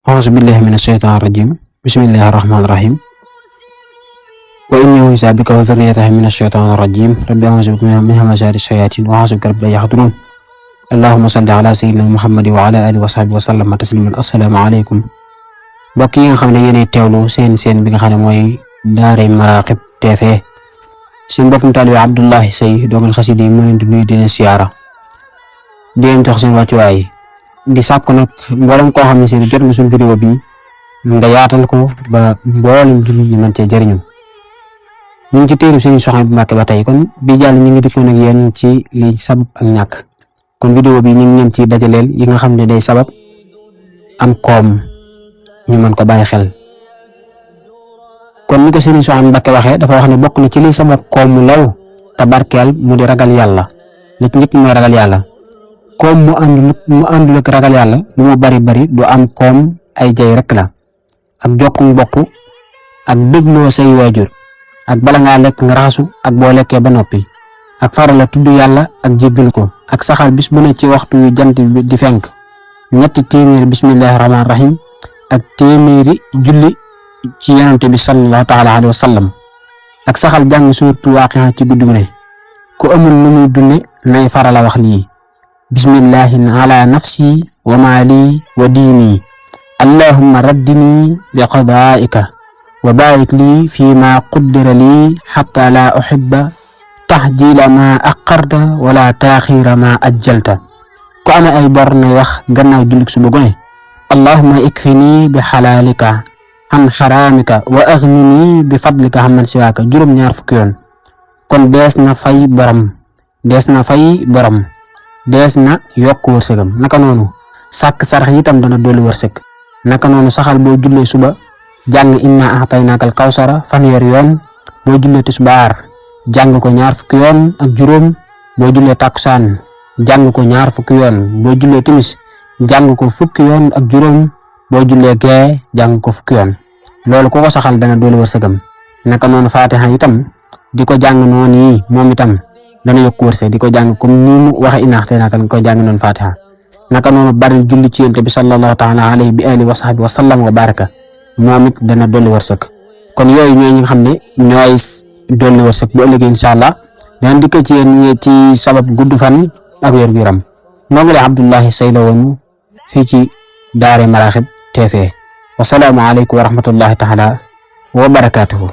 أعوذ بالله من الشيطان الرجيم بسم الله الرحمن الرحيم وإني أعوذ بك وذريته من الشيطان الرجيم رب أعوذ بك من همزات الشياطين وأعوذ بك رب يحضرون اللهم صل على سيدنا محمد وعلى آله وصحبه وسلم تسليما السلام عليكم mbokk yi nga xam ne yéenay teewlu seen bi nga xam ne mooy Daaray Maraqib TV si mbokkum taalibe Abdoulaye Seye doogal xasida yi mu leen di nuyu di leen siyaara di leen jox seen wàccuwaay di sàkku nag mboolem koo xam ne seen jot nga suñu vidéo bi nga yaatal ko ba mboolem jullit ñi mën cee jëriñu ñu ngi ci téereb Sëriñ Souhaïbou Mbacké ba tey kon bi jàll ñu ngi dikkoon ak yéen ci li sabab ak ñàkk kon vidéo bi ñu ngi leen ci dajaleel yi nga xam ne day sabab am koom ñu mën ko bàyyi xel kon ni ko Sëriñ Souhaïbou Mbacké waxee dafa wax ne bokk na ci liy sabab koom mu law te barkeel mu di ragal yàlla nit ñëpp mooy ragal yàlla koom mu àndul ak ragal yàlla lu mu bari du am koom ay jay rek la ak jokku mbokk ak dégloo say waajur ak bala ngaa lekk nga raxasu ak boo lekkee ba noppi ak faral a tudd yàlla ak jéggal ko ak saxal bis bu ne ci waxtu wi jant bi di fenk 3 bismillahir rahmanir rahim ak 1 julli ci yonent bi sallallahu taala alayhi wa sallam ak saxal jàng suuratu Waaqi'a ci guddi gu ne ku amul lu muy dunde nay faral a wax lii bismillahi ala nafsi wa mali wa diini allahumma raddini bi qadaa'ika wa baarik lii fi ma quddira lii hatta la uhibba tahjila ma aqarta wala taaxira ma ajjalta ku amee ay bor nay wax gannaaw jullik suba gu ne allahumma ikfini bi xalaalika an xaraamika wa aghnini bi fadlika amman siwaaka juróom-ñaar fukki yoon kon dees na fay borom dees na yokk wërsëgam naka noonu sàkk sarax itam dana dolli wërsëg naka noonu saxal boo jullee suba jàng inna a'taynaakal kawsara fanweeri yoon boo jullee tisbaar jàng ko 20 fukki yoon ak juróom boo jullee takkusaan jàng ko 20 fukki yoon boo jullee timis jàng ko fukki yoon ak juróom boo jullee gee jàng ko fukki yoon loolu ko saxal dana dolli wërsëgam naka noonu Fatiha itam di ko jàng noonu yi moom itam dana yokk wërsëg di ko jàng comme ni mu waxe inna a'taynaakal nga koy jàng noonu Fatiha naka noonu bari julli ci Yonent bi sallallahu ta'ala alayhi bi alihi wa sahbihi wa sallam wa baraka moom it dana dolli wërsëg kon yooyu ñooy ñi nga xam ne ñooy dolli wërsëg bu ëllëgee incha allah dana dikk ci yéen ci sabab gudd fan ak wér gu yaram ndongole Abdoulaye Seye la woon fii ci Daaray Maraqib TV wasalaamu aleykum wa rahmatullahi ta'ala wa barakatuhu